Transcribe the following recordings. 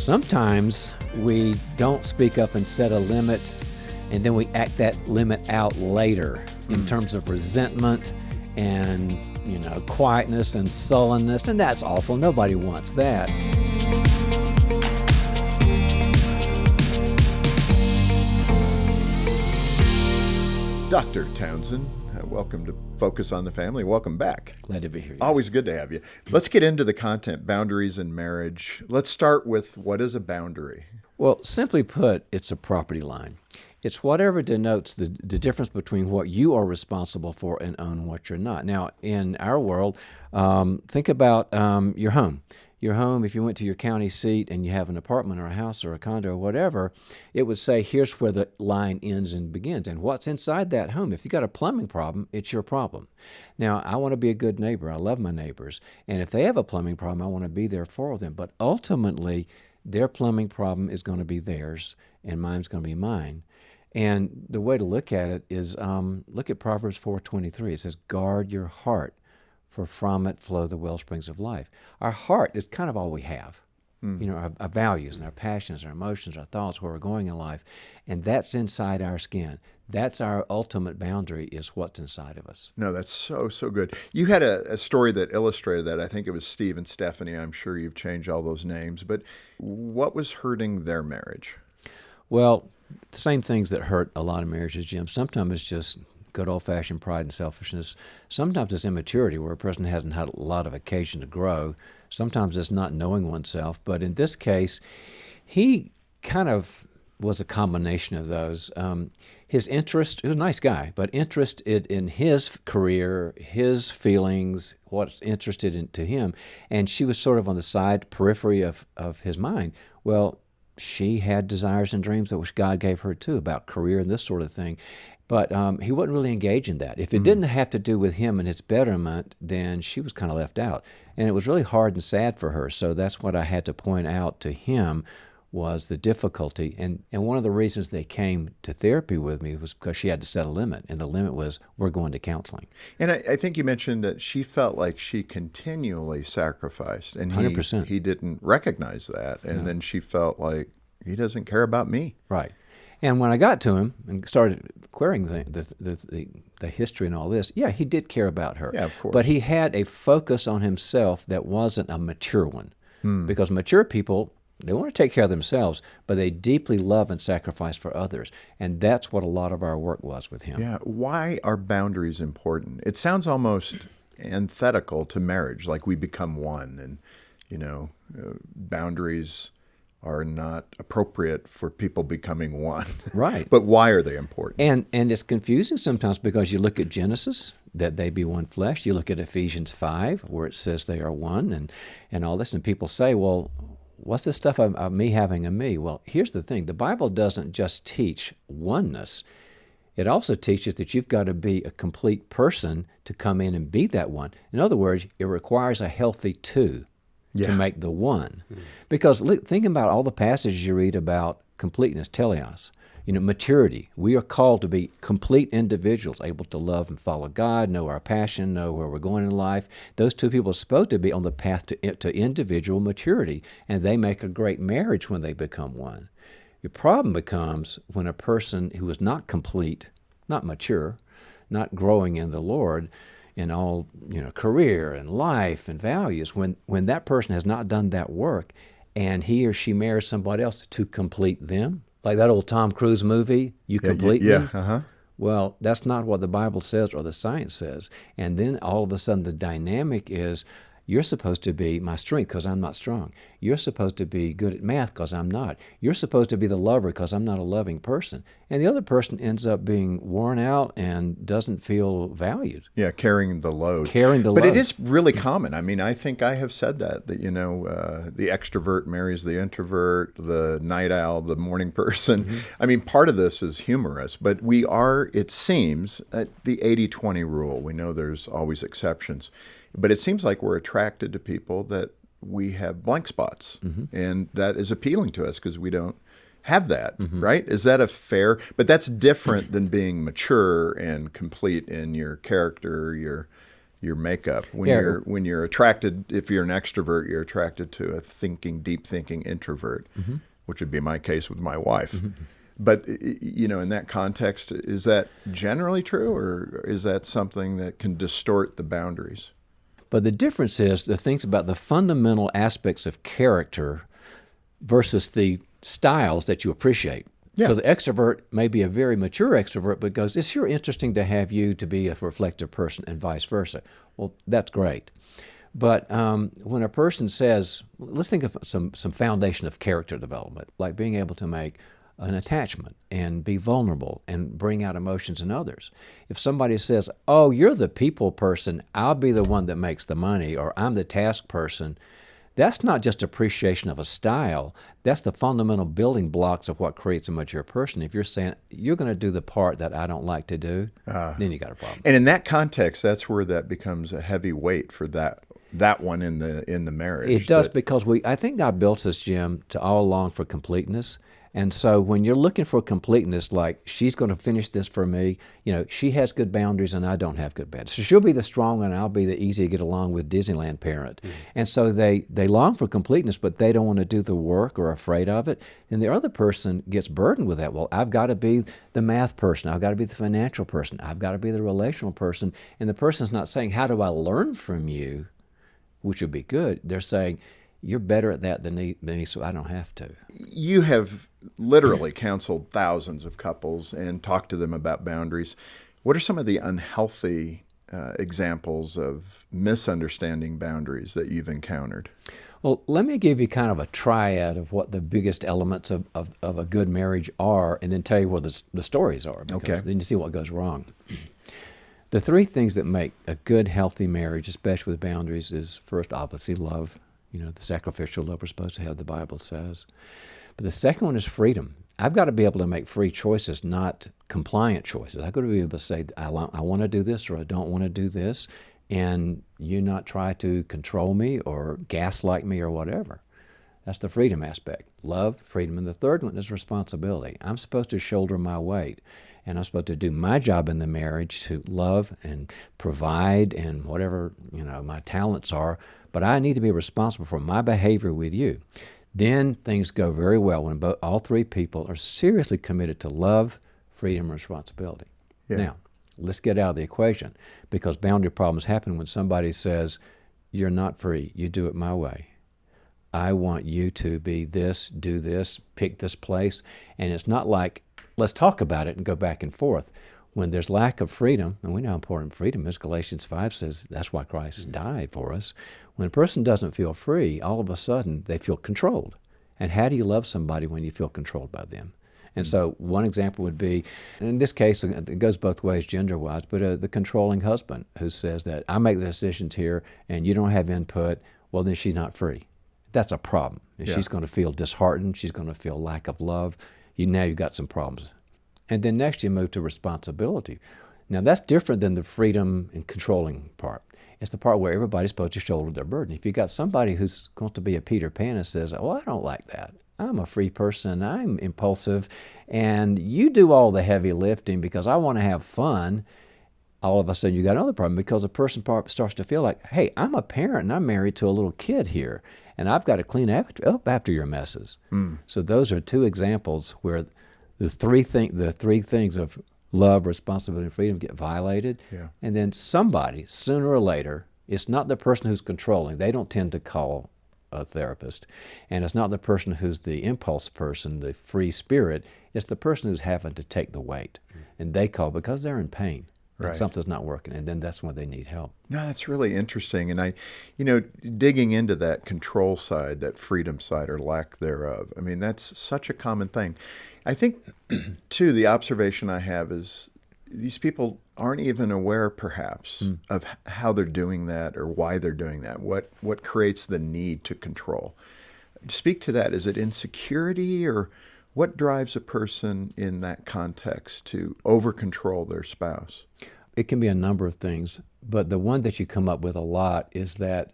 sometimes we don't speak up and set a limit, and then we act that limit out later in terms of resentment and, quietness and sullenness, and that's awful. Nobody wants that. Dr. Townsend, welcome to Focus on the Family. Welcome back. Glad to be here. Yes. Always good to have you. Let's get into the content, boundaries in marriage. Let's start with, what is a boundary? Well, simply put, it's a property line. It's whatever denotes the difference between what you are responsible for and own what you're not. Now, in our world, think about your home. Your home, if you went to your county seat and you have an apartment or a house or a condo or whatever, it would say, here's where the line ends and begins. And what's inside that home? If you got a plumbing problem, it's your problem. Now, I want to be a good neighbor. I love my neighbors. And if they have a plumbing problem, I want to be there for them. But ultimately, their plumbing problem is going to be theirs, and mine's going to be mine. And the way to look at it is, look at Proverbs 4:23. It says, guard your heart, for from it flow the well springs of life. Our heart is kind of all we have. Our values and our passions, our emotions, our thoughts, where we're going in life. And that's inside our skin. That's our ultimate boundary, is what's inside of us. No, that's so good. You had a story that illustrated that. I think it was Steve and Stephanie. I'm sure you've changed all those names. But what was hurting their marriage? Well, the same things that hurt a lot of marriages, Jim. Sometimes it's just good old-fashioned pride and selfishness. Sometimes it's immaturity, where a person hasn't had a lot of occasion to grow. Sometimes it's not knowing oneself. But in this case, he kind of was a combination of those. His interest, he was a nice guy, but interested in his career, his feelings, what's interested in to him, and she was sort of on the side periphery of his mind. Well, she had desires and dreams that which God gave her too, about career and this sort of thing. But he wasn't really engaged in that. If it didn't have to do with him and his betterment, then she was kind of left out. And it was really hard and sad for her. So that's what I had to point out to him, was the difficulty. And one of the reasons they came to therapy with me was because she had to set a limit. And the limit was, we're going to counseling. And I think you mentioned that she felt like she continually saquerized. And 100%. He didn't recognize that. And then she felt like, he doesn't care about me. Right. And when I got to him and started querying the history and all this, yeah, he did care about her. Yeah, of course. But he had a focus on himself that wasn't a mature one. Because mature people, they want to take care of themselves, but they deeply love and sacrifice for others. And that's what a lot of our work was with him. Yeah. Why are boundaries important? It sounds almost antithetical to marriage, like we become one, and, boundaries are not appropriate for people becoming one. Right. But why are they important? And it's confusing sometimes, because you look at Genesis, that they be one flesh. You look at Ephesians 5, where it says they are one, and all this. And people say, well, what's this stuff of me having a me? Well, here's the thing. The Bible doesn't just teach oneness. It also teaches that you've got to be a complete person to come in and be that one. In other words, it requires a healthy two. To make the one. Because think about all the passages you read about completeness, teleos, maturity. We are called to be complete individuals, able to love and follow God, know our passion, know where we're going in life. Those two people are supposed to be on the path to individual maturity, and they make a great marriage when they become one. Your problem becomes when a person who is not complete, not mature, not growing in the Lord, in all, career and life and values, when that person has not done that work and he or she marries somebody else to complete them, like that old Tom Cruise movie, You Complete Me? Uh-huh. Well, that's not what the Bible says or the science says. And then all of a sudden the dynamic is, you're supposed to be my strength because I'm not strong. You're supposed to be good at math because I'm not. You're supposed to be the lover because I'm not a loving person. And the other person ends up being worn out and doesn't feel valued. Yeah, carrying the load. But it is really common. I mean, I think I have said that the extrovert marries the introvert, the night owl, the morning person. I mean, part of this is humorous, but we are, it seems, the 80-20 rule. We know there's always exceptions. But it seems like we're attracted to people that we have blank spots. And that is appealing to us because we don't have that, right? Is that a fair? But that's different than being mature and complete in your character, your your makeup. When Yeah. you're attracted, if you're an extrovert, you're attracted to a thinking, deep thinking introvert, which would be my case with my wife. But in that context, is that generally true, or is that something that can distort the boundaries? But the difference is the things about the fundamental aspects of character versus the styles that you appreciate. Yeah. So the extrovert may be a very mature extrovert, but goes, it's sure interesting to have you to be a reflective person and vice versa. Well, that's great. But when a person says, let's think of some foundation of character development, like being able to make an attachment and be vulnerable and bring out emotions in others. If somebody says, oh, you're the people person, I'll be the one that makes the money, or I'm the task person, that's not just appreciation of a style. That's the fundamental building blocks of what creates a mature person. If you're saying, you're going to do the part that I don't like to do, then you got a problem. And in that context, that's where that becomes a heavy weight for that one in the marriage. It does, because I think God built us, Jim, to all along for completeness. And so when you're looking for completeness, like she's going to finish this for me, she has good boundaries and I don't have good boundaries. So she'll be the strong one and I'll be the easy to get along with Disneyland parent. And so they long for completeness, but they don't want to do the work or are afraid of it. And the other person gets burdened with that. Well, I've got to be the math person. I've got to be the financial person. I've got to be the relational person. And the person's not saying, how do I learn from you, which would be good. They're saying, you're better at that than me, so I don't have to. You have literally counseled thousands of couples and talked to them about boundaries. What are some of the unhealthy examples of misunderstanding boundaries that you've encountered? Well, let me give you kind of a triad of what the biggest elements of a good marriage are, and then tell you what the stories are, because Okay. then you see what goes wrong. The three things that make a good, healthy marriage, especially with boundaries, is first, obviously, love. The sacrificial love we're supposed to have, the Bible says. But the second one is freedom. I've got to be able to make free choices, not compliant choices. I've got to be able to say, I want to do this or I don't want to do this, and you not try to control me or gaslight me or whatever. That's the freedom aspect. Love, freedom. And the third one is responsibility. I'm supposed to shoulder my weight, and I'm supposed to do my job in the marriage to love and provide and whatever my talents are, but I need to be responsible for my behavior with you. Then things go very well when all three people are seriously committed to love, freedom, and responsibility. Yeah. Now, let's get out of the equation, because boundary problems happen when somebody says, you're not free, you do it my way. I want you to be this, do this, pick this place. And it's not like, let's talk about it and go back and forth. When there's lack of freedom, and we know how important freedom is, Galatians 5 says that's why Christ died for us. When a person doesn't feel free, all of a sudden they feel controlled. And how do you love somebody when you feel controlled by them? And so one example would be, in this case, it goes both ways gender-wise, but the controlling husband who says that I make the decisions here and you don't have input, well, then she's not free. That's a problem. And Yeah. she's going to feel disheartened. She's going to feel lack of love. Now you've got some problems. And then next you move to responsibility. Now that's different than the freedom and controlling part. It's the part where everybody's supposed to shoulder their burden. If you got somebody who's going to be a Peter Pan and says, oh, I don't like that. I'm a free person. I'm impulsive. And you do all the heavy lifting because I want to have fun. All of a sudden you got another problem, because a person starts to feel like, hey, I'm a parent and I'm married to a little kid here, and I've got to clean up after your messes. So those are two examples where the three things of love, responsibility, and freedom get violated. Yeah. And then somebody, sooner or later, it's not the person who's controlling. They don't tend to call a therapist. And it's not the person who's the impulse person, the free spirit. It's the person who's having to take the weight. And they call because they're in pain. And Right. something's not working. And then that's when they need help. No, that's really interesting. And digging into that control side, that freedom side or lack thereof, I mean, that's such a common thing. I think, too, the observation I have is these people aren't even aware, perhaps, of how they're doing that or why they're doing that, what creates the need to control. Speak to that. Is it insecurity, or what drives a person in that context to over-control their spouse? It can be a number of things, but the one that you come up with a lot is that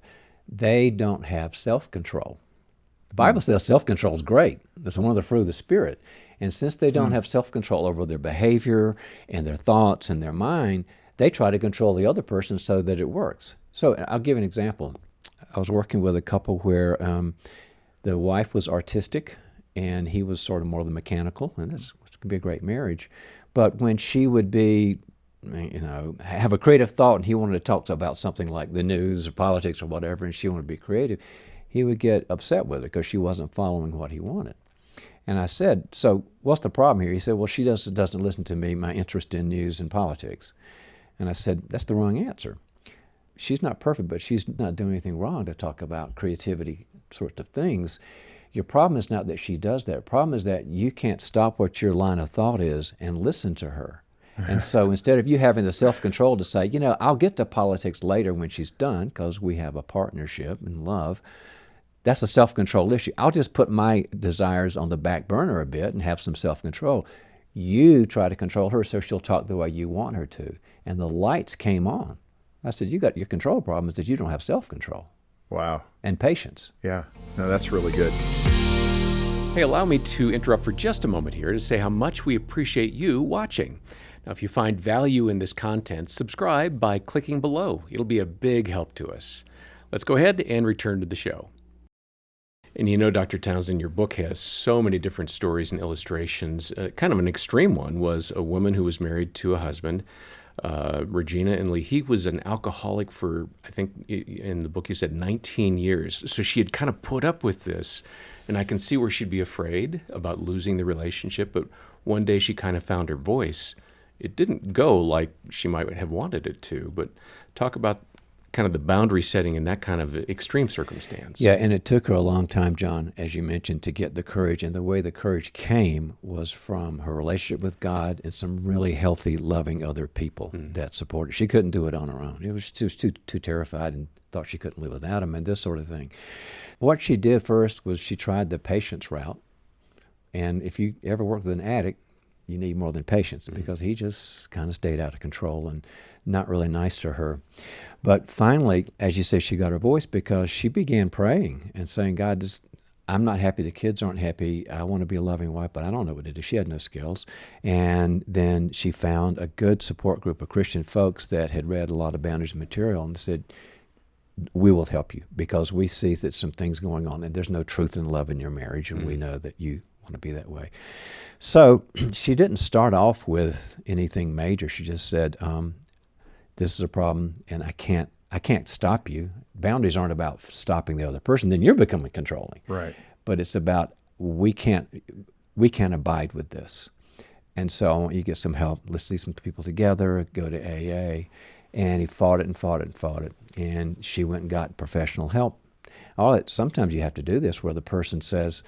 they don't have self-control. The Bible says self-control is great. It's one of the fruit of the Spirit. And since they don't have self-control over their behavior and their thoughts and their mind, they try to control the other person so that it works. So I'll give an example. I was working with a couple where the wife was artistic and he was sort of more the mechanical, and this could be a great marriage. But when she would be, have a creative thought and he wanted to talk about something like the news or politics or whatever, and she wanted to be creative, he would get upset with her because she wasn't following what he wanted. And I said, so what's the problem here? He said, well, she doesn't listen to me, my interest in news and politics. And I said, that's the wrong answer. She's not perfect, but she's not doing anything wrong to talk about creativity sorts of things. Your problem is not that she does that. The problem is that you can't stop what your line of thought is and listen to her. And so instead of you having the self-control to say, I'll get to politics later when she's done because we have a partnership and love, that's a self-control issue. I'll just put my desires on the back burner a bit and have some self-control. You try to control her so she'll talk the way you want her to. And the lights came on. I said, you got your control problem is that you don't have self-control. Wow. And patience. Yeah. No, that's really good. Hey, allow me to interrupt for just a moment here to say how much we appreciate you watching. Now, if you find value in this content, subscribe by clicking below. It'll be a big help to us. Let's go ahead and return to the show. And Dr. Townsend, your book has so many different stories and illustrations. Kind of an extreme one was a woman who was married to a husband, Regina and Lee. He was an alcoholic for, I think in the book you said 19 years. So she had kind of put up with this. And I can see where she'd be afraid about losing the relationship. But one day she kind of found her voice. It didn't go like she might have wanted it to. But talk about kind of the boundary setting in that kind of extreme circumstance. Yeah, and it took her a long time, John, as you mentioned, to get the courage. And the way the courage came was from her relationship with God and some really healthy, loving other people that supported. She couldn't do it on her own. She was too terrified and thought she couldn't live without him and this sort of thing. What she did first was she tried the patience route. And if you ever work with an addict, you need more than patience because he just kind of stayed out of control and not really nice to her. But finally, as you say, she got her voice because she began praying and saying, God, I'm not happy. The kids aren't happy. I want to be a loving wife, but I don't know what to do. She had no skills. And then she found a good support group of Christian folks that had read a lot of boundaries material and said, we will help you because we see that some things going on and there's no truth and love in your marriage, and we know that you want to be that way. So she didn't start off with anything major. She just said, this is a problem and I can't stop you. Boundaries aren't about stopping the other person. Then you're becoming controlling. Right. But it's about we can't abide with this. And so I want you to get some help. Let's see some people together, go to AA. And he fought it and fought it and fought it. And she went and got professional help. Sometimes you have to do this where the person says,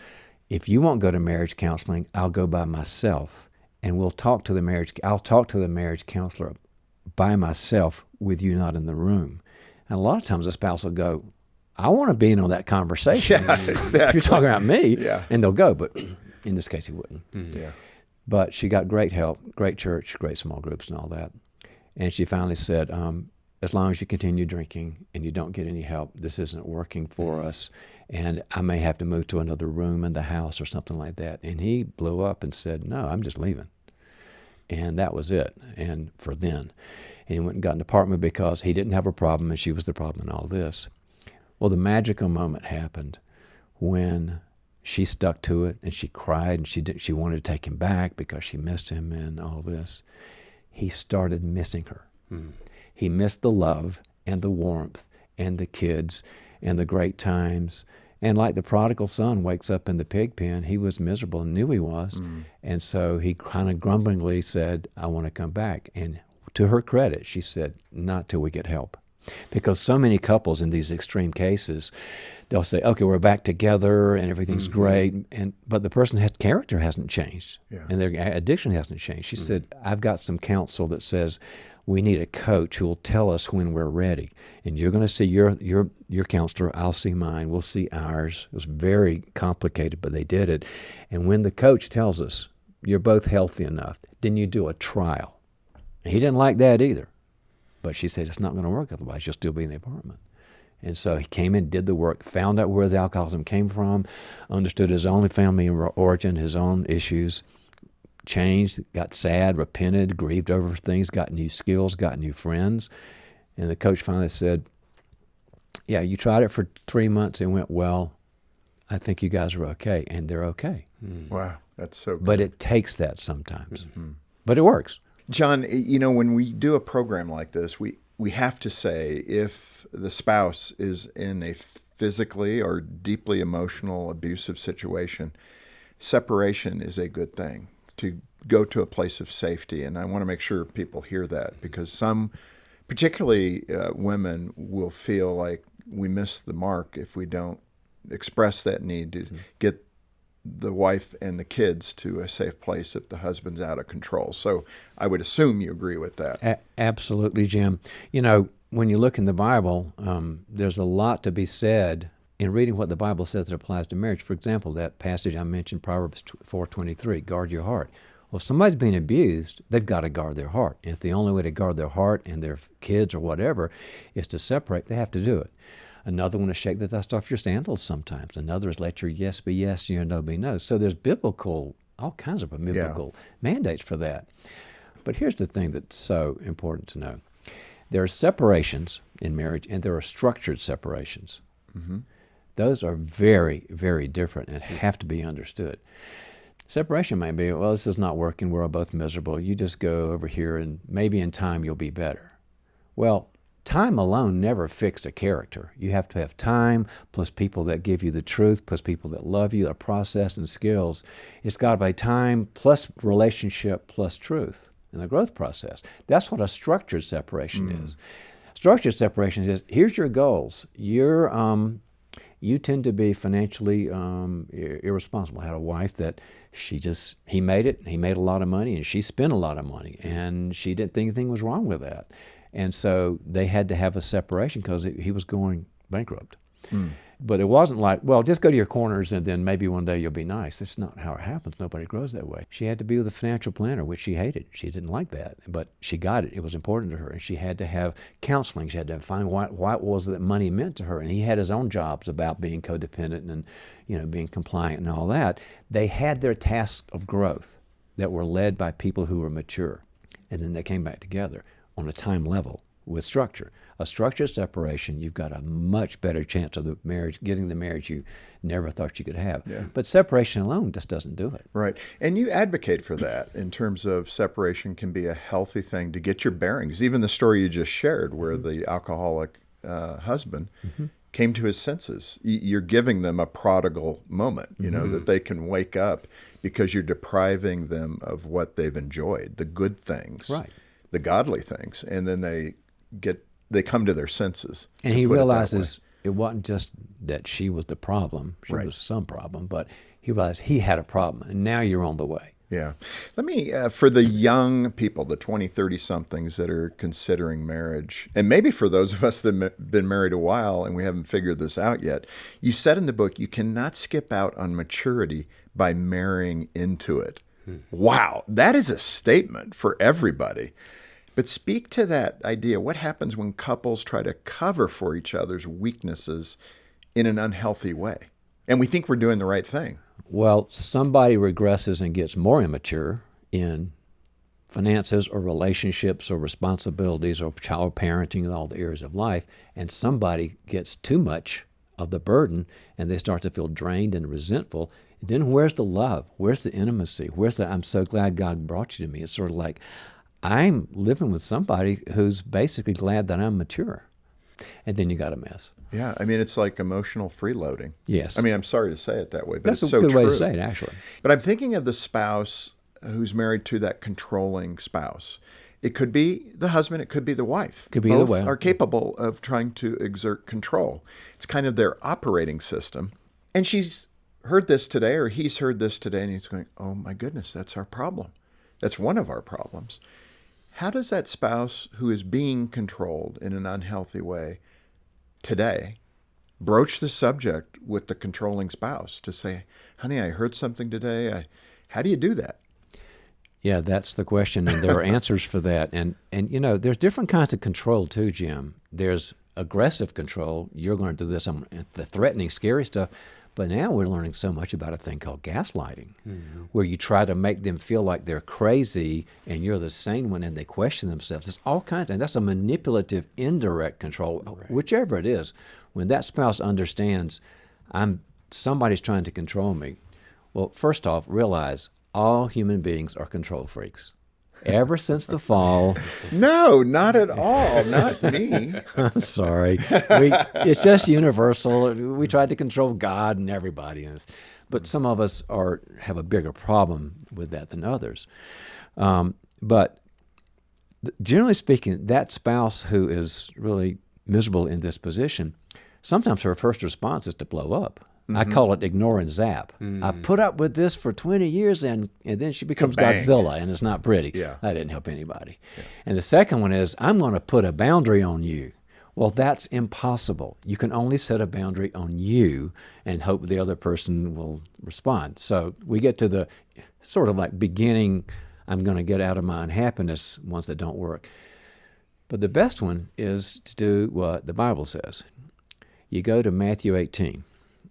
if you won't go to marriage counseling, I'll go by myself. And I'll talk to the marriage counselor by myself with you not in the room. And a lot of times the spouse will go, I want to be in on that conversation. Yeah, exactly. If you're talking about me, yeah. And they'll go, but in this case he wouldn't. Yeah. But she got great help, great church, great small groups and all that. And she finally said, as long as you continue drinking and you don't get any help, this isn't working for us. And I may have to move to another room in the house or something like that. And he blew up and said, no, I'm just leaving. And that was it. And for then. And he went and got an apartment because he didn't have a problem and she was the problem in all this. Well, the magical moment happened when she stuck to it and she cried and she wanted to take him back because she missed him and all this. He started missing her. He missed the love and the warmth and the kids and the great times. And like the prodigal son wakes up in the pig pen, he was miserable and knew he was. And so he kind of grumblingly said, I want to come back. And to her credit, she said, not till we get help. Because so many couples in these extreme cases, they'll say, okay, we're back together and everything's great, but the person's character hasn't changed, and their addiction hasn't changed. She said, I've got some counsel that says we need a coach who will tell us when we're ready, and you're going to see your counselor, I'll see mine, we'll see ours. It was very complicated, but they did it. And when the coach tells us you're both healthy enough, then you do a trial. And he didn't like that either. But she said, it's not going to work otherwise. You'll still be in the apartment. And so he came in, did the work, found out where the alcoholism came from, understood his own family origin, his own issues, changed, got sad, repented, grieved over things, got new skills, got new friends. And the coach finally said, yeah, you tried it for 3 months and went, well, I think you guys are okay. And they're okay. Wow, that's so good. But it takes that sometimes. But it works. John, when we do a program like this, we have to say if the spouse is in a physically or deeply emotional, abusive situation, separation is a good thing, to go to a place of safety. And I want to make sure people hear that, because some, particularly women, will feel like we miss the mark if we don't express that need to get the wife and the kids to a safe place if the husband's out of control. So I would assume you agree with that. Absolutely, Jim. When you look in the Bible, there's a lot to be said in reading what the Bible says that applies to marriage. For example, that passage I mentioned, Proverbs 4:23, guard your heart. Well, if somebody's being abused, they've got to guard their heart. And if the only way to guard their heart and their kids or whatever is to separate, they have to do it. Another one is shake the dust off your sandals sometimes. Another is let your yes be yes and your no be no. So there's all kinds of biblical mandates for that. But here's the thing that's so important to know. There are separations in marriage, and there are structured separations. Those are very, very different and have to be understood. Separation may be, well, this is not working, we're all both miserable. You just go over here and maybe in time you'll be better. Well, time alone never fixed a character. You have to have time plus people that give you the truth, plus people that love you, a process and skills. It's got to be time plus relationship plus truth in the growth process. That's what a structured separation is. Structured separation is, here's your goals. You tend to be financially irresponsible. I had a wife that he made a lot of money, and she spent a lot of money, and she didn't think anything was wrong with that. And so they had to have a separation because he was going bankrupt. But it wasn't like, well, just go to your corners and then maybe one day you'll be nice. That's not how it happens. Nobody grows that way. She had to be with a financial planner, which she hated. She didn't like that, but she got it. It was important to her. And she had to have counseling. She had to find what was that money meant to her. And he had his own jobs about being codependent and being compliant and all that. They had their tasks of growth that were led by people who were mature. And then they came back together on a time level with structure. A structured separation, you've got a much better chance of getting the marriage you never thought you could have. Yeah. But separation alone just doesn't do it. Right. And you advocate for that in terms of separation can be a healthy thing to get your bearings. Even the story you just shared where the alcoholic husband came to his senses. You're giving them a prodigal moment, that they can wake up because you're depriving them of what they've enjoyed, the good things, Right. the godly things. And then they come to their senses. And he realizes it wasn't just that she was the problem. She Right. was some problem, but he realized he had a problem, and now you're on the way. Yeah. Let me, for the young people, the 20, 30-somethings that are considering marriage, and maybe for those of us that have been married a while and we haven't figured this out yet, you said in the book, you cannot skip out on maturity by marrying into it. Wow. That is a statement for everybody. But speak to that idea. What happens when couples try to cover for each other's weaknesses in an unhealthy way? And we think we're doing the right thing. Well, somebody regresses and gets more immature in finances or relationships or responsibilities or child parenting and all the areas of life, and somebody gets too much of the burden and they start to feel drained and resentful. Then where's the love? Where's the intimacy? Where's the I'm so glad God brought you to me? It's sort of like I'm living with somebody who's basically glad that I'm mature. And then you got a mess. Yeah, I mean, it's like emotional freeloading. Yes. I mean, I'm sorry to say it that way, but That's it's a so good true. way to say it, actually. But I'm thinking of the spouse who's married to that controlling spouse. It could be the husband, it could be the wife. Could be either Both way. are capable of trying to exert control. It's kind of their operating system. And she's heard this today, or he's heard this today, and he's going, oh my goodness, that's our problem. That's one of our problems. How does that spouse who is being controlled in an unhealthy way today broach the subject with the controlling spouse to say, honey, I heard something today. How do you do that? Yeah, that's the question, and there are answers for that. And there's different kinds of control too, Jim. There's aggressive control. You're going to do this, the threatening, scary stuff. But now we're learning so much about a thing called gaslighting, where you try to make them feel like they're crazy and you're the sane one, and they question themselves. It's all kinds, and that's a manipulative, indirect control, whichever it is. When that spouse understands, somebody's trying to control me. Well, first off, realize all human beings are control freaks. Ever since the fall. No, not at all. Not me. I'm sorry. It's just universal. We tried to control God and everybody. But some of us have a bigger problem with that than others. But generally speaking, that spouse who is really miserable in this position, sometimes her first response is to blow up. I call it ignore and zap. I put up with this for 20 years, and then she becomes Kabang. Godzilla, and it's not pretty. Yeah. That didn't help anybody. Yeah. And the second one is, I'm going to put a boundary on you. Well, that's impossible. You can only set a boundary on you and hope the other person will respond. So we get to the sort of like beginning, I'm going to get out of my unhappiness, ones that don't work. But the best one is to do what the Bible says. You go to Matthew 18.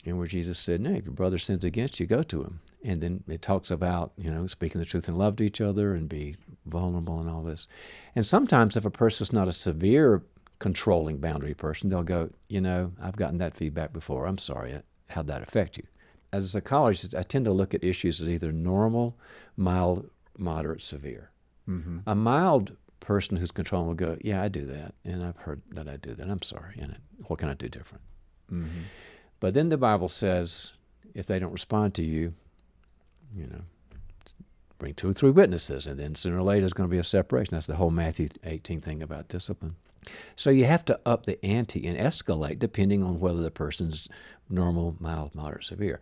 And where Jesus said, no, if your brother sins against you, go to him. And then it talks about, speaking the truth in love to each other and be vulnerable and all this. And sometimes if a person's not a severe controlling boundary person, they'll go, I've gotten that feedback before. I'm sorry. How'd that affect you? As a psychologist, I tend to look at issues as either normal, mild, moderate, severe. Mm-hmm. A mild person who's controlling will go, yeah, I do that. And I've heard that I do that. I'm sorry. And what can I do different? Mm-hmm. But then the Bible says, if they don't respond to you, bring 2 or 3 witnesses, and then sooner or later there's going to be a separation. That's the whole Matthew 18 thing about discipline. So you have to up the ante and escalate depending on whether the person's normal, mild, moderate, severe.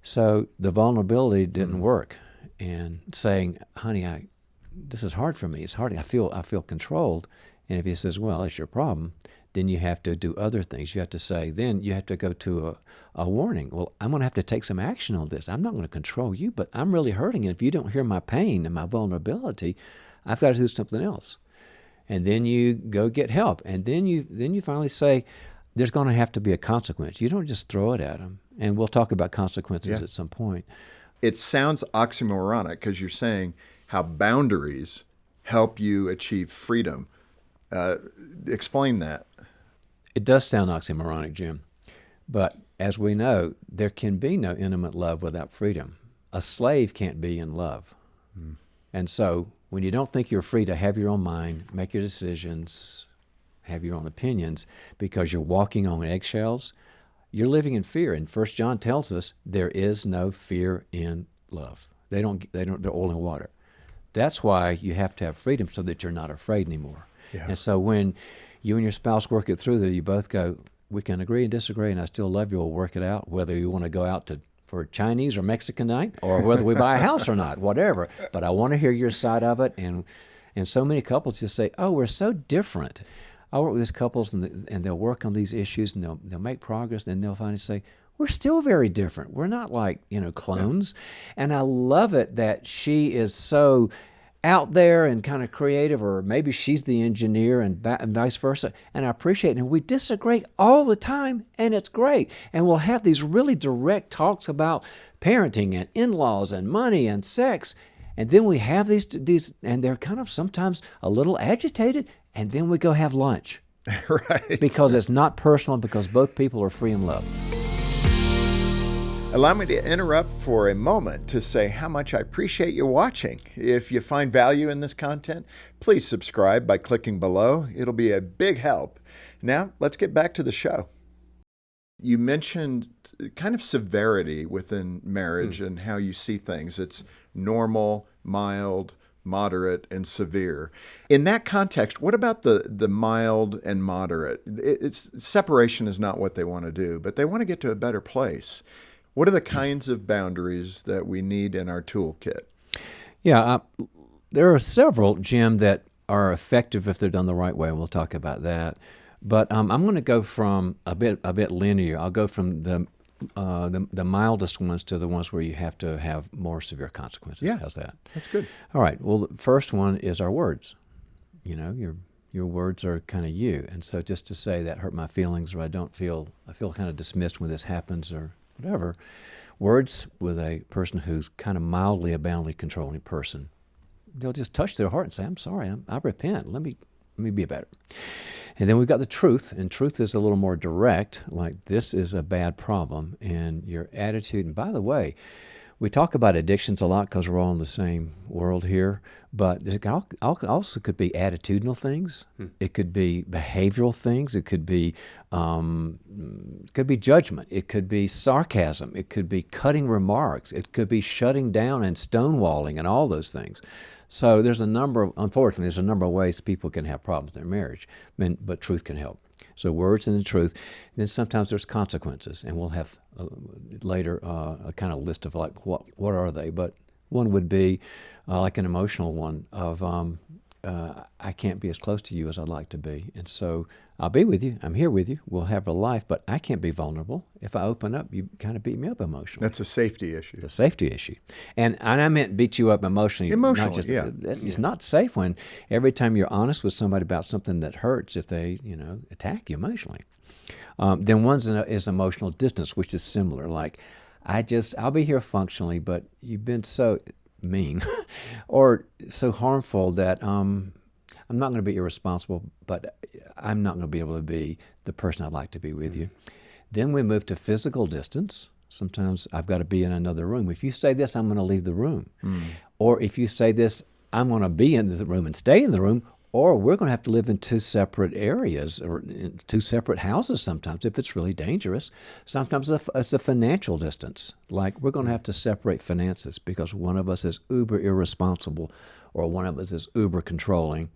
So the vulnerability didn't work. And saying, honey, this is hard for me. It's hard. I feel controlled. And if he says, well, it's your problem, then you have to do other things. You have to say, then you have to go to a warning. Well, I'm going to have to take some action on this. I'm not going to control you, but I'm really hurting. And if you don't hear my pain and my vulnerability, I've got to do something else. And then you go get help. And then you finally say, there's going to have to be a consequence. You don't just throw it at them. And we'll talk about consequences at some point. It sounds oxymoronic because you're saying how boundaries help you achieve freedom. Explain that. It does sound oxymoronic, Jim. But as we know, there can be no intimate love without freedom. A slave can't be in love. And so when you don't think you're free to have your own mind, make your decisions, have your own opinions, because you're walking on eggshells, you're living in fear. And 1 John tells us there is no fear in love. They're oil and water. That's why you have to have freedom so that you're not afraid anymore. Yeah. And so when you and your spouse work it through, that you both go, we can agree and disagree, and I still love you. We'll work it out, whether you want to go out for Chinese or Mexican night, or whether we buy a house or not, whatever. But I want to hear your side of it. And so many couples just say, oh, we're so different. I work with these couples, and they'll work on these issues, and they'll make progress, and then they'll finally say, we're still very different. We're not like, clones. Yeah. And I love it that she is so out there and kind of creative, or maybe she's the engineer and vice versa. And I appreciate it. And we disagree all the time, and it's great. And we'll have these really direct talks about parenting and in-laws and money and sex. And then we have these, and they're kind of sometimes a little agitated, and then we go have lunch. Right. Because it's not personal, because both people are free in love. Allow me to interrupt for a moment to say how much I appreciate you watching. If you find value in this content, please subscribe by clicking below. It'll be a big help. Now, let's get back to the show. You mentioned kind of severity within marriage and how you see things. It's normal, mild, moderate, and severe. In that context, what about the mild and moderate? Separation is not what they want to do, but they want to get to a better place. What are the kinds of boundaries that we need in our toolkit? Yeah, there are several, Jim, that are effective if they're done the right way, and we'll talk about that. But I'm going to go from a bit linear. I'll go from the mildest ones to the ones where you have to have more severe consequences. Yeah, how's that? That's good. All right. Well, the first one is our words. Your words are kind of you, and so just to say that hurt my feelings, or I feel kind of dismissed when this happens, or whatever. Words with a person who's kind of mildly, aboundingly controlling person, they'll just touch their heart and say, I'm sorry, I repent. Let me be better. And then we've got the truth, and truth is a little more direct, like this is a bad problem, and your attitude. And by the way, we talk about addictions a lot because we're all in the same world here, but it also could be attitudinal things. It could be behavioral things. It could be judgment. It could be sarcasm. It could be cutting remarks. It could be shutting down and stonewalling and all those things. So unfortunately, there's a number of ways people can have problems in their marriage, but truth can help. So words and the truth. And then sometimes there's consequences, and we'll have later a kind of list of like what are they. But one would be like an emotional one of I can't be as close to you as I'd like to be, and so I'll be with you. I'm here with you. We'll have a life, but I can't be vulnerable. If I open up, you kind of beat me up emotionally. That's a safety issue. It's a safety issue, and I meant beat you up emotionally. Emotionally, not just, yeah. It's not safe when every time you're honest with somebody about something that hurts, if they attack you emotionally. Then one is emotional distance, which is similar. Like I'll be here functionally, but you've been so mean or so harmful that I'm not going to be irresponsible, but I'm not going to be able to be the person I'd like to be with you. Then we move to physical distance. Sometimes I've got to be in another room. If you say this, I'm going to leave the room. Or if you say this, I'm going to be in the room and stay in the room, or we're going to have to live in two separate areas or in two separate houses sometimes if it's really dangerous. Sometimes it's a financial distance. Like we're going to have to separate finances because one of us is uber irresponsible or one of us is uber controlling.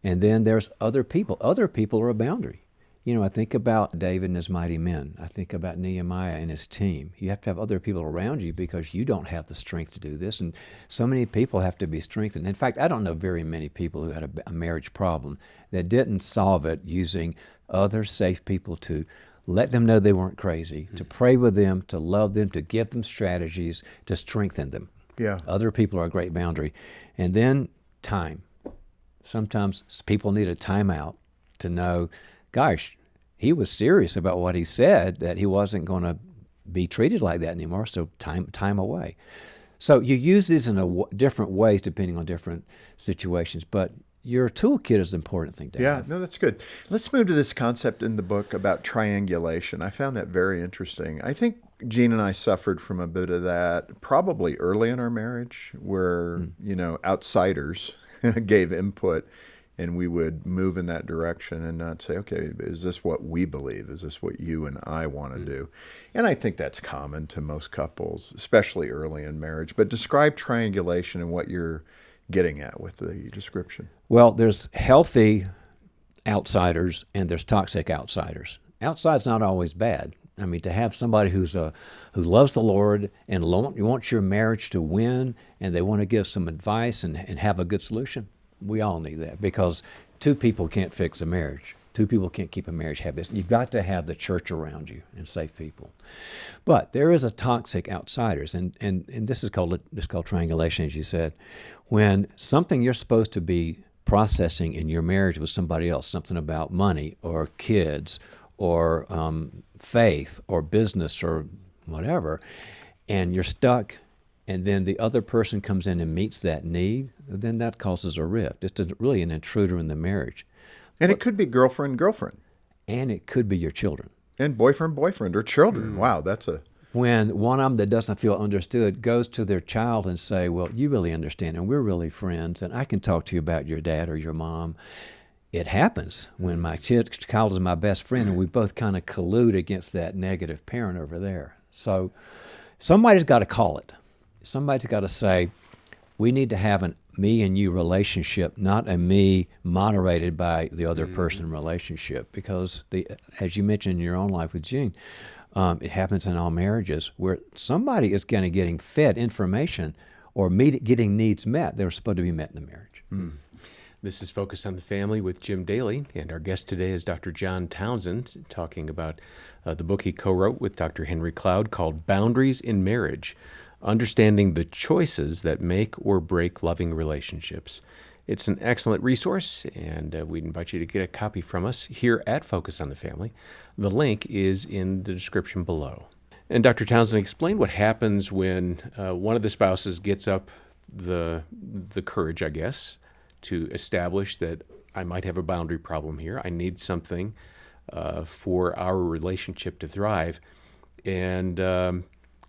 And then there's other people. Other people are a boundary. I think about David and his mighty men. I think about Nehemiah and his team. You have to have other people around you because you don't have the strength to do this. And so many people have to be strengthened. In fact, I don't know very many people who had a marriage problem that didn't solve it using other safe people to let them know they weren't crazy, to pray with them, to love them, to give them strategies, to strengthen them. Yeah. Other people are a great boundary. And then time. Sometimes people need a timeout to know, gosh, he was serious about what he said, that he wasn't going to be treated like that anymore, so time away. So you use these in different ways depending on different situations, but your toolkit is an important thing to have. Yeah, no, that's good. Let's move to this concept in the book about triangulation. I found that very interesting. I think Jean and I suffered from a bit of that probably early in our marriage where, outsiders gave input and we would move in that direction and not say, okay, is this what we believe? Is this what you and I want to do? And I think that's common to most couples, especially early in marriage. But describe triangulation and what you're getting at with the description. Well, there's healthy outsiders and there's toxic outsiders. Outside's not always bad. I mean, to have somebody who loves the Lord and wants your marriage to win and they want to give some advice and have a good solution, we all need that because two people can't fix a marriage. Two people can't keep a marriage happy. You've got to have the church around you and safe people. But there is a toxic outsiders, and this is called triangulation, as you said. When something you're supposed to be processing in your marriage with somebody else, something about money or kids or faith or business or whatever, and you're stuck, and then the other person comes in and meets that need, then that causes a rift. It's really an intruder in the marriage. And it could be girlfriend. And it could be your children. And boyfriend or children. Wow, that's a... When one of them that doesn't feel understood goes to their child and say, well, you really understand, and we're really friends, and I can talk to you about your dad or your mom. It happens when my child is my best friend, and we both kind of collude against that negative parent over there. So somebody's got to call it. Somebody's got to say, we need to have an me and you relationship, not a me moderated by the other person relationship. Because as you mentioned in your own life with Jean, it happens in all marriages where somebody is kind of getting fed information or getting needs met. They're supposed to be met in the marriage. This is Focused on the Family with Jim Daly, and our guest today is Dr. John Townsend, talking about the book he co-wrote with Dr. Henry Cloud called Boundaries in Marriage, Understanding the Choices That Make or Break Loving Relationships. It's an excellent resource, and we'd invite you to get a copy from us here at Focus on the Family. The link is in the description below. And Dr. Townsend, explain what happens when one of the spouses gets up the courage, I guess, to establish that I might have a boundary problem here. I need something for our relationship to thrive. And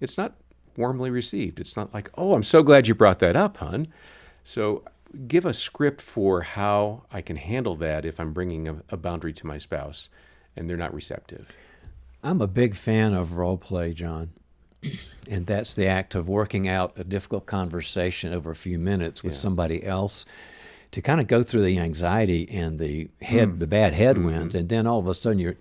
it's not warmly received. It's not like, oh, I'm so glad you brought that up, hon. So give a script for how I can handle that if I'm bringing a boundary to my spouse and they're not receptive. I'm a big fan of role play, John. And that's the act of working out a difficult conversation over a few minutes with somebody else to kind of go through the anxiety and the bad headwinds. And then all of a sudden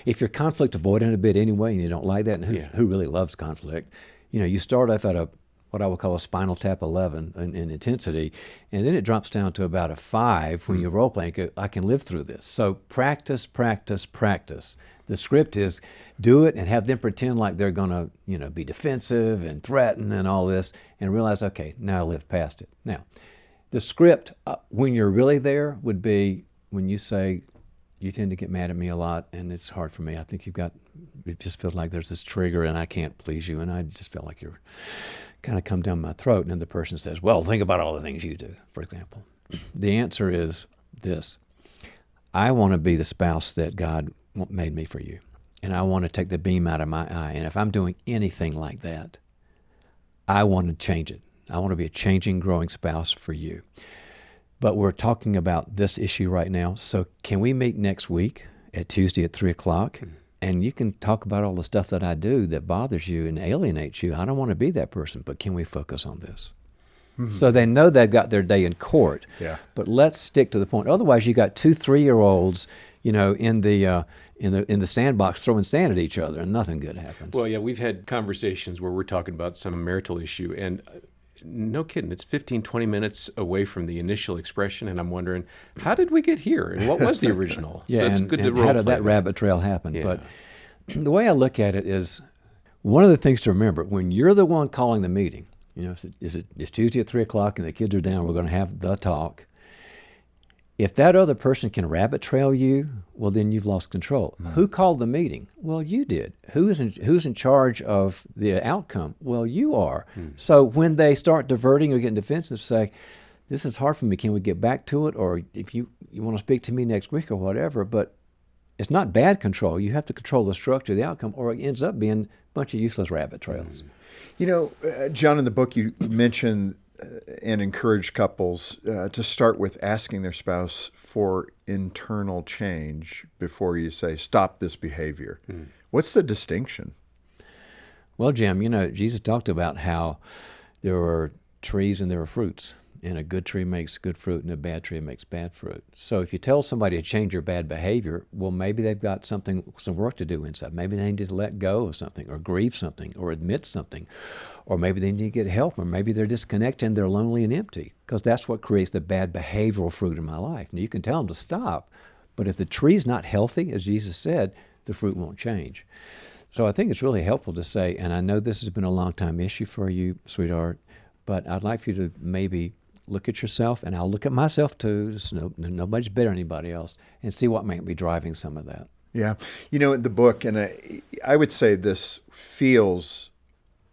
if you're conflict avoidant a bit anyway and you don't like that, and who really loves conflict, you start off at what I would call a Spinal Tap 11 in intensity, and then it drops down to about a 5 when you're role playing. I can live through this. So practice, practice, practice. The script is do it and have them pretend like they're going to, be defensive and threaten and all this, and realize, okay, now I live past it. Now, the script, when you're really there, would be when you say, you tend to get mad at me a lot, and it's hard for me. I think it just feels like there's this trigger, and I can't please you, and I just feel like you're kind of come down my throat. And then the person says, well, think about all the things you do, for example. The answer is this. I want to be the spouse that God made me for you, and I want to take the beam out of my eye. And if I'm doing anything like that, I want to change it. I want to be a changing, growing spouse for you. But we're talking about this issue right now, so can we meet next week at Tuesday at 3 o'clock? And you can talk about all the stuff that I do that bothers you and alienates you. I don't want to be that person, but can we focus on this? Mm-hmm. So they know they've got their day in court. Yeah. But let's stick to the point. Otherwise, you got 2 3-year-olds, in the sandbox throwing sand at each other, and nothing good happens. Well, yeah, we've had conversations where we're talking about some marital issue, and no kidding, it's 15, 20 minutes away from the initial expression, and I'm wondering, how did we get here? And what was the original? Yeah, so it's and, good and to how did role-play that rabbit trail happen? Yeah. But the way I look at it is, one of the things to remember, when you're the one calling the meeting, it's Tuesday at 3 o'clock and the kids are down, we're going to have the talk. If that other person can rabbit trail you, well, then you've lost control. Mm-hmm. Who called the meeting? Well, you did. Who's in charge of the outcome? Well, you are. Mm-hmm. So when they start diverting or getting defensive, say, this is hard for me. Can we get back to it? Or if you want to speak to me next week or whatever, but it's not bad control. You have to control the structure of the outcome, or it ends up being a bunch of useless rabbit trails. Mm-hmm. John, in the book you mentioned and encourage couples to start with asking their spouse for internal change before you say, stop this behavior. Mm. What's the distinction? Well, Jim, Jesus talked about how there are trees and there are fruits, and a good tree makes good fruit and a bad tree makes bad fruit. So if you tell somebody to change your bad behavior, well, maybe they've got some work to do inside. Maybe they need to let go of something or grieve something or admit something. Or maybe they need to get help, or maybe they're disconnected and they're lonely and empty, because that's what creates the bad behavioral fruit in my life. Now, you can tell them to stop, but if the tree's not healthy, as Jesus said, the fruit won't change. So I think it's really helpful to say, and I know this has been a long-time issue for you, sweetheart, but I'd like for you to maybe look at yourself, and I'll look at myself too. Nobody's better than anybody else, and see what might be driving some of that. Yeah. In the book, and I would say this feels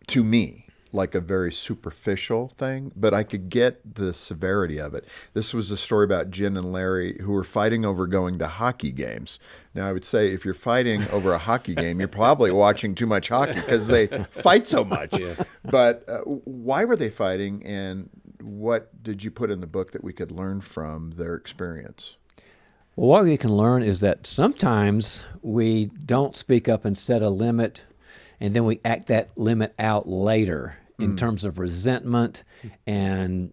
to me like a very superficial thing, but I could get the severity of it. This was a story about Jen and Larry who were fighting over going to hockey games. Now, I would say if you're fighting over a hockey game, you're probably watching too much hockey because they fight so much. Yeah. But why were they fighting, and what did you put in the book that we could learn from their experience? Well, what we can learn is that sometimes we don't speak up and set a limit, and then we act that limit out later in terms of resentment and,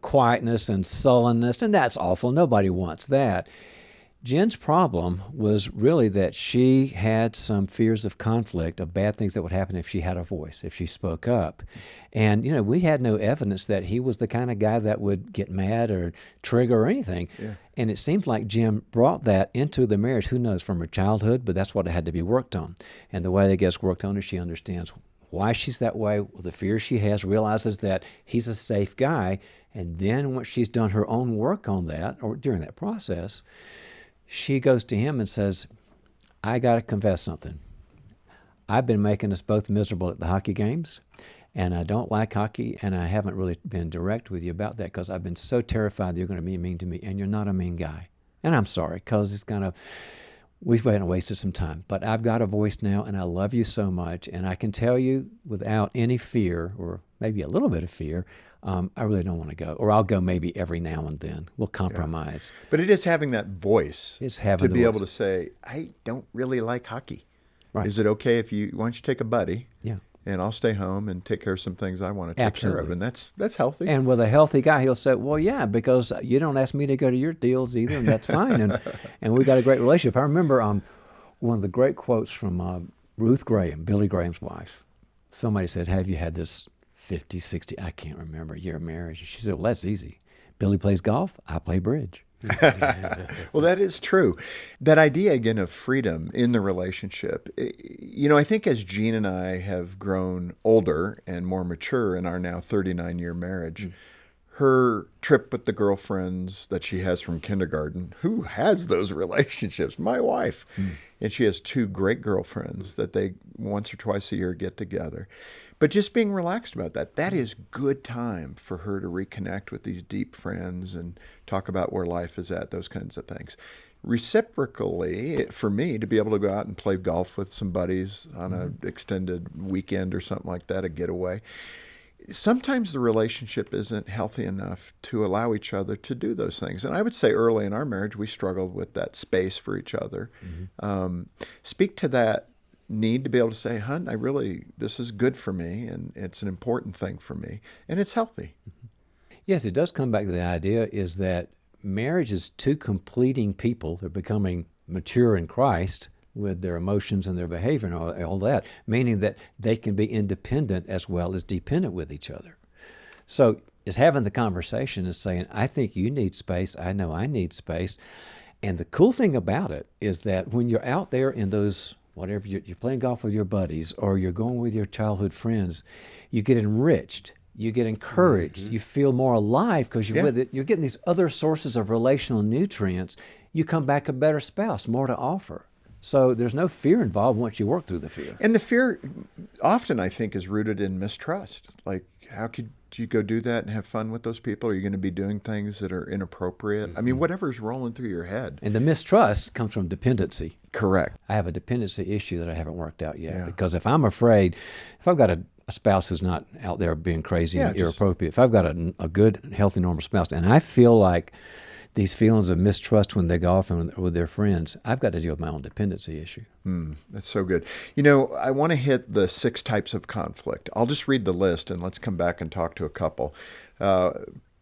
quietness and sullenness, and that's awful. Nobody wants that. Jen's problem was really that she had some fears of conflict, of bad things that would happen if she had a voice, if she spoke up. And, we had no evidence that he was the kind of guy that would get mad or trigger or anything. Yeah. And it seems like Jen brought that into the marriage, who knows, from her childhood, but that's what had to be worked on. And the way that gets worked on is she understands why she's that way, the fear she has, realizes that he's a safe guy. And then once she's done her own work on that, or during that process, she goes to him and says, I got to confess something. I've been making us both miserable at the hockey games, and I don't like hockey, and I haven't really been direct with you about that because I've been so terrified that you're going to be mean to me, and you're not a mean guy. And I'm sorry, because we've wasted some time. But I've got a voice now, and I love you so much, and I can tell you without any fear, or maybe a little bit of fear, I really don't want to go. Or I'll go maybe every now and then. We'll compromise. But it is having that voice It's having to the be voice. able to say, I don't really like hockey. Right. Is it okay why don't you take a buddy? Yeah. And I'll stay home and take care of some things I want to take care of. Absolutely. And that's healthy. And with a healthy guy, he'll say, well, yeah, because you don't ask me to go to your deals either, and that's fine. And we got a great relationship. I remember one of the great quotes from Ruth Graham, Billy Graham's wife. Somebody said, have you had this 50, 60, I can't remember, year of marriage? And she said, well, that's easy. Billy plays golf, I play bridge. Well, that is true. That idea, again, of freedom in the relationship. I think as Jean and I have grown older and more mature in our now 39-year marriage, her trip with the girlfriends that she has from kindergarten, who has those relationships? My wife. And she has 2 great girlfriends that they once or twice a year get together. But just being relaxed about that is good time for her to reconnect with these deep friends and talk about where life is at, those kinds of things. Reciprocally, for me, to be able to go out and play golf with some buddies on an extended weekend or something like that, a getaway, sometimes the relationship isn't healthy enough to allow each other to do those things. And I would say early in our marriage, we struggled with that space for each other. Speak to that need to be able to say, hun, this is good for me, and it's an important thing for me, and it's healthy. Yes, it does come back to the idea is that marriage is 2 completing people. They're becoming mature in Christ with their emotions and their behavior and all that, meaning that they can be independent as well as dependent with each other. So it's having the conversation and saying, I think you need space, I know I need space. And the cool thing about it is that when you're out there in those, whatever, you're playing golf with your buddies or you're going with your childhood friends, you get enriched, you get encouraged, you feel more alive because you're with it. You're getting these other sources of relational nutrients. You come back a better spouse, more to offer. So there's no fear involved once you work through the fear. And the fear often, I think, is rooted in mistrust. Like, how could you go do that and have fun with those people? Are you going to be doing things that are inappropriate? I mean, whatever's rolling through your head. And the mistrust comes from dependency. Correct. I have a dependency issue that I haven't worked out yet. Because if I'm afraid, if I've got a spouse who's not out there being crazy and inappropriate, if I've got a good, healthy, normal spouse, and I feel like these feelings of mistrust when they go off and with their friends, I've got to deal with my own dependency issue. That's so good. I want to hit the 6 types of conflict. I'll just read the list and let's come back and talk to a couple.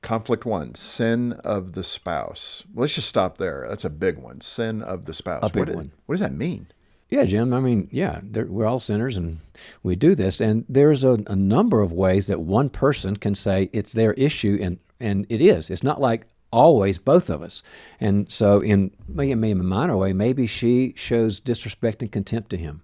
Conflict 1, sin of the spouse. Let's just stop there. That's a big one. Sin of the spouse. A big one. What does that mean? Yeah, Jim. I mean, we're all sinners and we do this. And there's a number of ways that one person can say it's their issue, and it is. It's not like always both of us. And so in maybe a minor way, maybe she shows disrespect and contempt to him.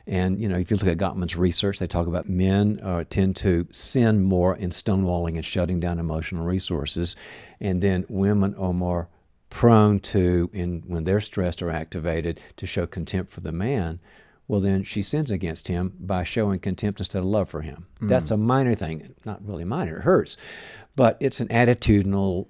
And, if you look at Gottman's research, they talk about men tend to sin more in stonewalling and shutting down emotional resources. And then women are more prone to, when they're stressed or activated, to show contempt for the man. Well, then she sins against him by showing contempt instead of love for him. That's a minor thing. Not really minor. It hurts. But it's an attitudinal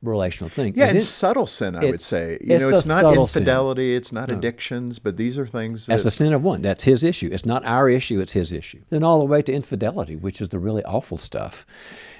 relational thing. Yeah, it's subtle sin, I would say. It's not infidelity, it's not addictions, but these are things that's the sin of one. That's his issue. It's not our issue, it's his issue. Then all the way to infidelity, which is the really awful stuff,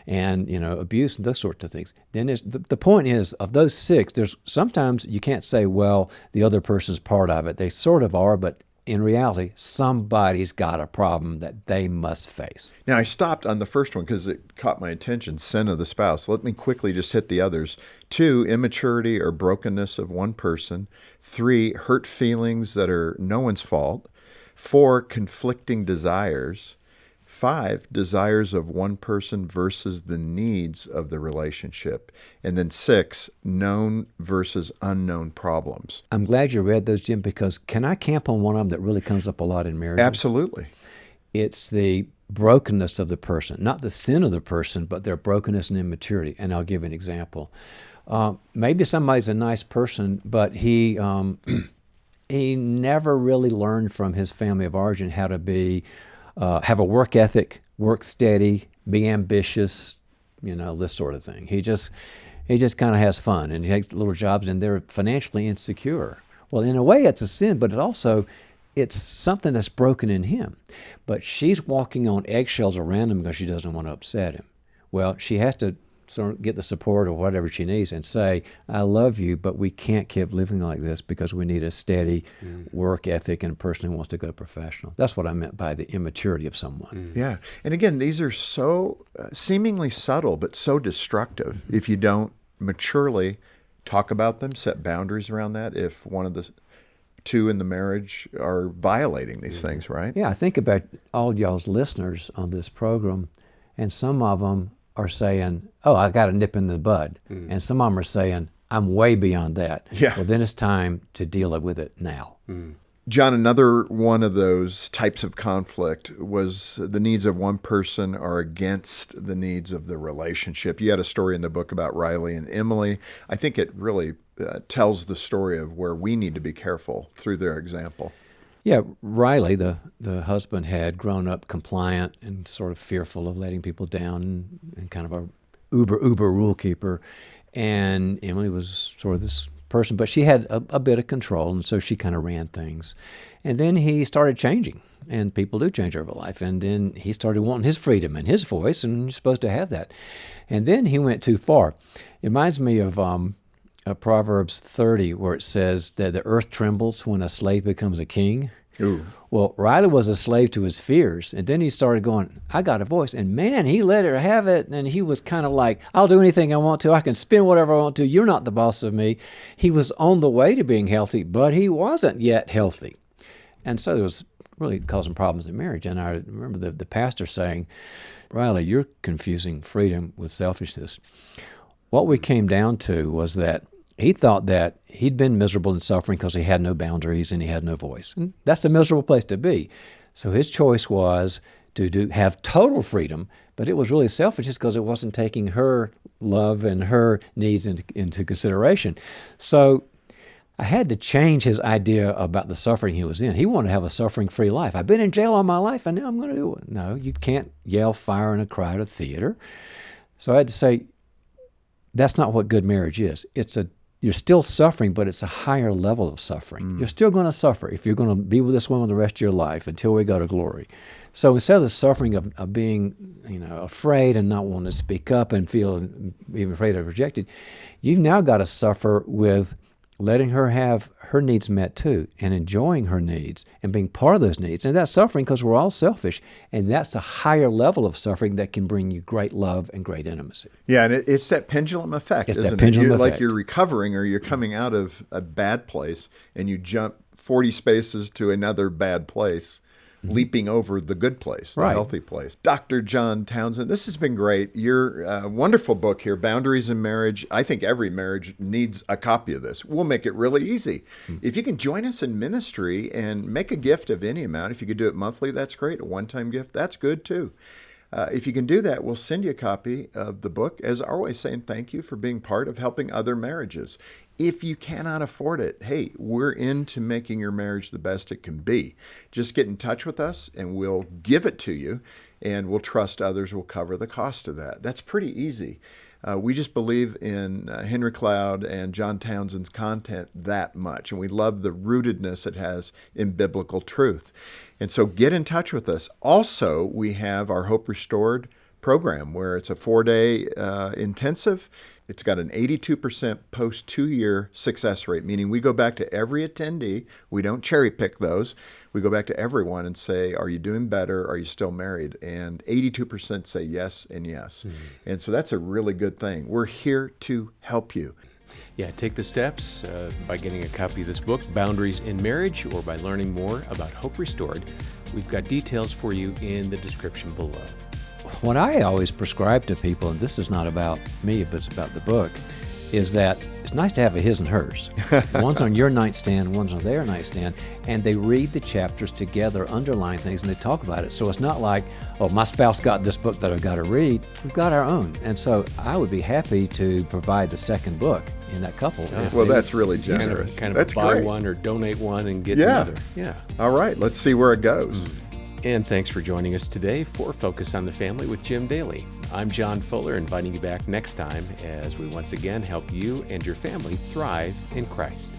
and abuse and those sorts of things. Then the point is, of those 6, there's sometimes you can't say, well, the other person's part of it. They sort of are, but in reality, somebody's got a problem that they must face. Now, I stopped on the first one because it caught my attention, sin of the spouse. Let me quickly just hit the others. 2, immaturity or brokenness of one person. 3, hurt feelings that are no one's fault. 4, conflicting desires. 5, desires of one person versus the needs of the relationship. And then 6, known versus unknown problems. I'm glad you read those, Jim, because can I camp on one of them that really comes up a lot in marriage? Absolutely. It's the brokenness of the person, not the sin of the person, but their brokenness and immaturity. And I'll give an example. Maybe somebody's a nice person, but he he never really learned from his family of origin how to be, have a work ethic, work steady, be ambitious, this sort of thing. He just kind of has fun, and he takes little jobs, and they're financially insecure. Well, in a way, it's a sin, but it's something that's broken in him. But she's walking on eggshells around him because she doesn't want to upset him. Well, she has to sort of get the support or whatever she needs and say, I love you, but we can't keep living like this because we need a steady work ethic and a person who wants to go professional. That's what I meant by the immaturity of someone. Yeah. And again, these are so seemingly subtle, but so destructive if you don't maturely talk about them, set boundaries around that, if one of the two in the marriage are violating these things, right? Yeah, I think about all y'all's listeners on this program, and some of them are saying, oh, I got a nip in the bud. And some of them are saying, I'm way beyond that. Yeah. Well, then it's time to deal with it now. John, another one of those types of conflict was the needs of one person are against the needs of the relationship. You had a story in the book about Riley and Emily. I think it really tells the story of where we need to be careful through their example. Yeah, Riley, the husband, had grown up compliant and sort of fearful of letting people down and kind of a uber rule keeper. And Emily was sort of this person, but she had a bit of control, and so she kind of ran things. And then he started changing, and people do change over life. And then he started wanting his freedom and his voice, and you're supposed to have that. And then he went too far. It reminds me of Proverbs 30, where it says that the earth trembles when a slave becomes a king. Ooh. Well, Riley was a slave to his fears, and then he started going, I got a voice. And man, he let her have it, and he was kind of like, I'll do anything I want to. I can spend whatever I want to. You're not the boss of me. He was on the way to being healthy, but he wasn't yet healthy. And so it was really causing problems in marriage. And I remember the pastor saying, Riley, you're confusing freedom with selfishness. What we came down to was that he thought that he'd been miserable and suffering because he had no boundaries and he had no voice. And that's a miserable place to be. So his choice was to have total freedom, but it was really selfish just because it wasn't taking her love and her needs into consideration. So I had to change his idea about the suffering he was in. He wanted to have a suffering-free life. I've been in jail all my life, and now I'm going to do it. No, you can't yell fire in a crowded theater. So I had to say, that's not what good marriage is. You're still suffering, but it's a higher level of suffering. You're still going to suffer if you're going to be with this woman the rest of your life until we go to glory. So instead of the suffering of being, afraid and not wanting to speak up and feel even afraid of rejected, you've now got to suffer with letting her have her needs met too, and enjoying her needs and being part of those needs. And that's suffering because we're all selfish, and that's a higher level of suffering that can bring you great love and great intimacy. Yeah, and it's that pendulum effect, It's isn't that pendulum it? effect. Like you're recovering or you're coming out of a bad place and you jump 40 spaces to another bad place, leaping over the good place, the Right. healthy place. Dr. John Townsend, this has been great. Your wonderful book here, Boundaries in Marriage. I think every marriage needs a copy of this. We'll make it really easy. If you can join us in ministry and make a gift of any amount, if you could do it monthly, that's great. A one-time gift, that's good too. If you can do that, we'll send you a copy of the book, as always saying thank you for being part of helping other marriages. If you cannot afford it, hey, we're into making your marriage the best it can be. Just get in touch with us and we'll give it to you, and we'll trust others will cover the cost of that. That's pretty easy. We just believe in Henry Cloud and John Townsend's content that much, and we love the rootedness it has in biblical truth. And so get in touch with us. Also, we have our Hope Restored program where it's a 4-day intensive. It's got an 82% post 2-year success rate, meaning we go back to every attendee. We don't cherry pick those. We go back to everyone and say, are you doing better? Are you still married? And 82% say yes and yes. And so that's a really good thing. We're here to help you. Yeah, take the steps by getting a copy of this book, Boundaries in Marriage, or by learning more about Hope Restored. We've got details for you in the description below. What I always prescribe to people, and this is not about me, but it's about the book, is that it's nice to have a his and hers. One's on your nightstand, one's on their nightstand, and they read the chapters together, underline things, and they talk about it. So it's not like, oh, my spouse got this book that I've got to read. We've got our own. And so I would be happy to provide the second book in that couple. Well, that's really generous. Kind of that's buy great. one or donate one and get Yeah. another. Yeah. All right, let's see where it goes. And thanks for joining us today for Focus on the Family with Jim Daly. I'm John Fuller, inviting you back next time as we once again help you and your family thrive in Christ.